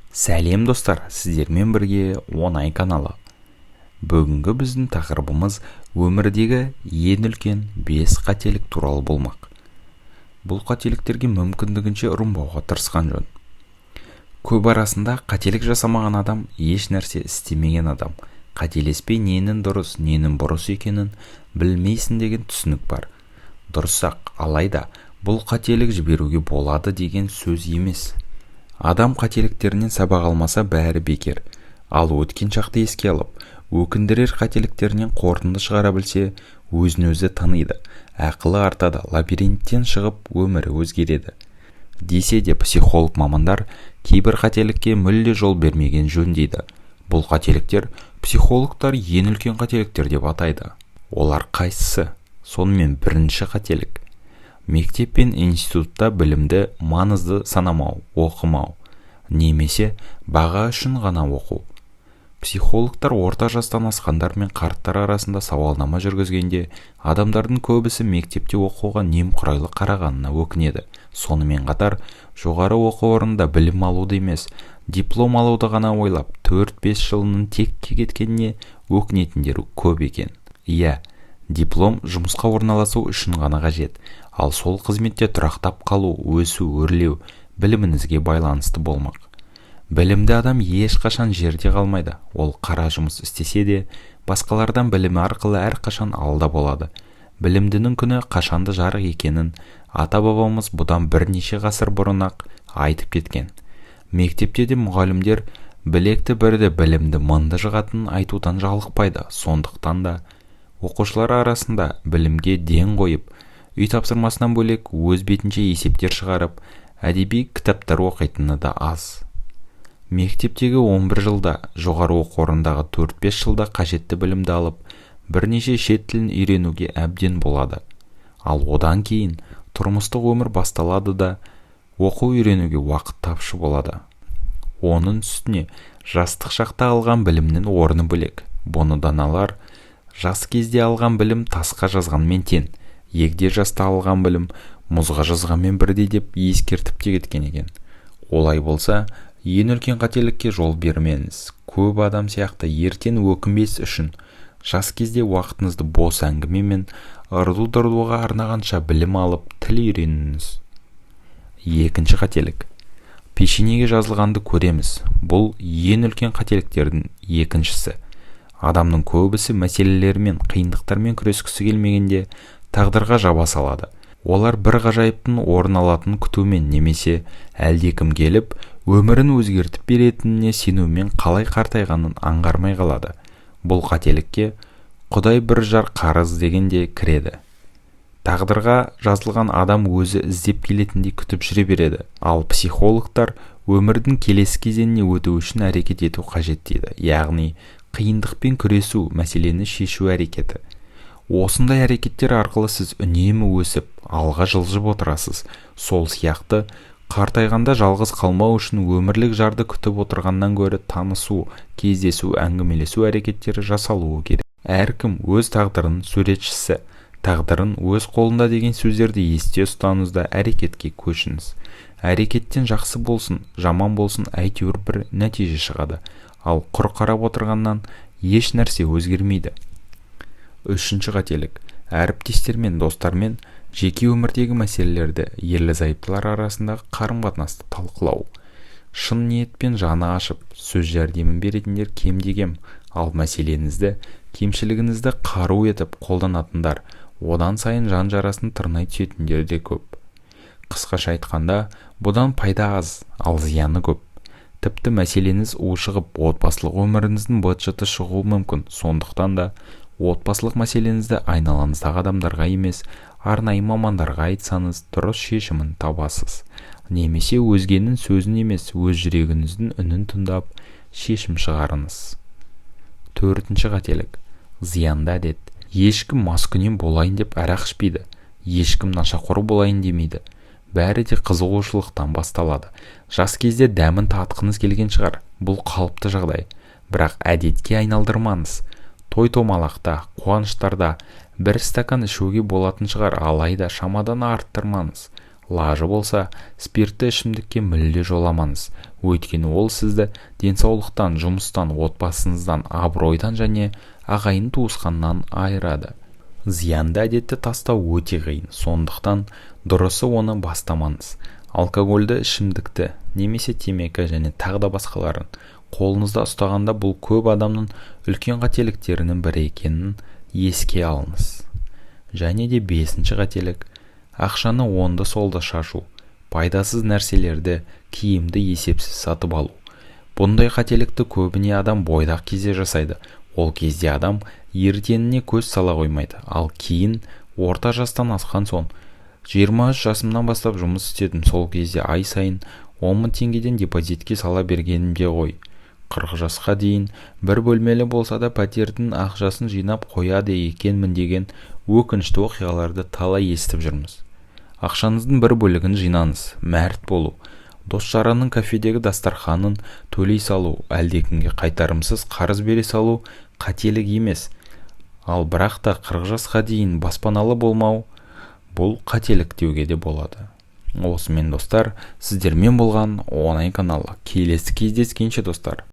Сәлем достар, сіздермен бірге оңай каналы. Бүгінгі біздің тақырыбымыз өмірдегі ең үлкен 5 қателік туралы болмақ. Бұл қателіктерге мүмкіндігінше ұрынбауға тырысқан жөн. Көп арасында қателік жасамаған адам еш нәрсе істемеген адам. Қателеспей ненің дұрыс, ненің бұрыс екенін білмейсің деген түсінік бар. Дұрыс-ақ, алайда бұл қателік жіберуге болады деген сөз емес. Адам қателіктерінен сабақ алмаса бәрі бекер. Ал өткен шақты еске алып, өкіндірер қателіктерінен қорытынды шығара білсе, өзін өзі таниды, ақылы артады, лабиринттен шығып өмірі өзгереді. Десе де психолог мамандар кейбір қателікке мүлде жол бермеген жөн дейді. Бұл қателіктер психологтар ең үлкен қателіктер деп атайды. Олар қайсысы? Сонымен бірінші қателік. Мектеп пен институтта білімді маңызды санамау, оқымау, немесе баға үшін ғана оқу. Психологтар орта жастан асқандар мен қарттар арасында сауалнама жүргізгенде, адамдардың көбісі мектепте оқуға немқұрайлы қарағанына өкінеді. Сонымен қатар, жоғары оқу орнында білім алуды емес, диплом алуды ғана ойлап, 4-5 жылының текке кеткеніне өкінетіндер көп екен. Иә, диплом жұмысқа орналасу үшін ғана қажет. Ал сол қызметте тұрақтап қалу, өсу, өрлеу біліміңізге байланысты болмақ. Білімді адам ешқашан жерде қалмайды. Ол қара жұмыс істесе де, басқалардан білімі арқылы әрқашан алда болады. Білімдінің күні қашанды жарық екенін ата-бабамыз бұдан бірнеше ғасыр бұрын-ақ айтып кеткен. Мектепте де мұғалімдер білекті бірді білімді мыңды жығатынын айтудан жалықпайды. Сондықтан да оқушылар арасында білімге ден қойып, үй тапсырмасынан бөлек өз бетінше есептер шығарып, әдеби кітаптар оқитыны да аз. Мектептегі 11 жылда, жоғары оқу орнындағы 4-5 жылда қажетті білімді алып, бірнеше шет тілін үйренуге әбден болады. Ал одан кейін тұрмыстық өмір басталады да, оқу үйренуге уақыт тапшы болады. Оның үстіне жастық шақта алған білімнің орны бөлек. Бұны даналар жас кезде алған білім тасқа жазғанмен тең, егде жаста алған білім мұзға жазғанмен бірдей деп ескертіп те кеткен екен. Олай болса, ең үлкен қателікке жол бермеңіз. Көп адам сияқты ертең өкінбес үшін жас кезде уақытыңызды бос әңгіме мен ырду-дырдуға арнағанша білім алып, тіл үйреніңіз. Екінші қателік. Пешенеге жазылғанды көреміз. Бұл ең үлкен қателіктердің екіншісі. Адамның көбісі мәселелермен, қиындықтармен күрескісі келмегенде тағдырға жаба салады. Олар бір ғажайыптың орын алатын күтумен немесе әлдекім келіп, өмірін өзгертіп беретініне сенумен қалай қартайғанын аңғармай қалады. Бұл қателікке Құдай бір жар қарыз дегенде кіреді. Тағдырға жазылған адам өзі іздеп келетіндей күтіп жүре береді. Ал психологтар өмірдің келесі кезеңіне өту үшін әрекет ету қажет дейді. Яғни қиындықпен күресу, мәселені шешу әрекеті. Осындай әрекеттер арқылы сіз үнемі өсіп, алға жылжып отырасыз. Сол сияқты қартайғанда жалғыз қалмау үшін өмірлік жарды күтіп отырғаннан гөрі танысу, кездесу, әңгімелесу әрекеттері жасалуы керек. Әркім өз тағдырының суретшісі. Тағдырын өз қолында деген сөздерді есте ұстаңыз да әрекетке көшіңіз. Әрекеттен жақсы болсын, жаман болсын, әйтеуір бір нәтиже шығады. Ал құр қарап отырғаннан еш нәрсе өзгермейді. Үшінші қателік. Әріптестермен, достармен жеке өмірдегі мәселелерді, ерлі-зайыптылар арасындағы қарым-қатынасты талқылау. Шын ниетпен жаны ашып, сөз жәрдемін беретіндер кем-дегем, ал мәселеңізді, кемшілігіңізді қару етіп қолданатындар, одан сайын жан жарасын тырнай түсетіндер де көп. Қысқаша айтқанда, бұдан пайда аз, ал зияны көп. Тіпті мәселеңіз ушығып, отбасылық өміріңіздің быт-шыты шығуы мүмкін. Сондықтан да отбасылық мәселеңізді айналаңыздағы адамдарға емес, арнайы мамандарға айтсаңыз, дұрыс шешімін табасыз. Немесе өзгенің сөзін емес, өз жүрегіңіздің үнін тыңдап, шешім шығарыңыз. Төртінші қателік. Зиянды әдет. Ешкім маскүнем болайын деп арақ ішпейді. Ешкім нашақор болайын демейді. Бәрі де қызығушылықтан басталады. Жас кезде дәмін татқыңыз келген шығар. Бұл қалыпты жағдай. Бірақ әдетке айналдырмаңыз. Той-томалақта, қуаныштарда бір стакан ішуге болатын шығар, алайда шамадан арттырмаңыз. Лажы болса, спиртті ішімдікке мүлде жоламаңыз. Өйткені ол сізді денсаулықтан, жұмыстан, отбасыңыздан, абыройдан және ағайын туысқаннан айырады. Зиянды әдетті тастау өте қиын, сондықтан дұрысы оны бастамаңыз. Алкогольді ішімдікті немесе темекі және тағы да басқаларын қолыңызда ұстағанда бұл көп адамның үлкен қателіктерінің бірі екенін еске алыңыз. Және де 5-ші қателік, ақшаны онды-солды шашу, пайдасыз нәрселерді, киімді есепсіз сатып алу. Бұндай қателікті көбіне адам бойдақ кезде жасайды. Ол кезде адам ертеңіне көз сала қоймайды. Ал кейін орта жастан асқан соң 23 жасымнан бастап жұмыс істедім. Сол кезде ай сайын 10 000 теңгеден депозитке сала бергенімде ғой. 40 жасқа дейін бір бөлмелі болса да пәтердің ақшасын жинап қояды екенмін деген өкінішті оқиғаларды талай естіп жүрміз. Ақшаңыздың бір бөлігін жинаңыз. Мәрт болу, дос-жаранның кафедегі дастарханын төлей салу, әлдекімге қайтарымсыз қарыз бере салу қателік емес. Ал бірақ та 40 жасқа дейін баспаналы болмау бұл қателік деуге де болады. Осымен достар, сіздермен болған оңай каналы. Келесі кездескенше достар.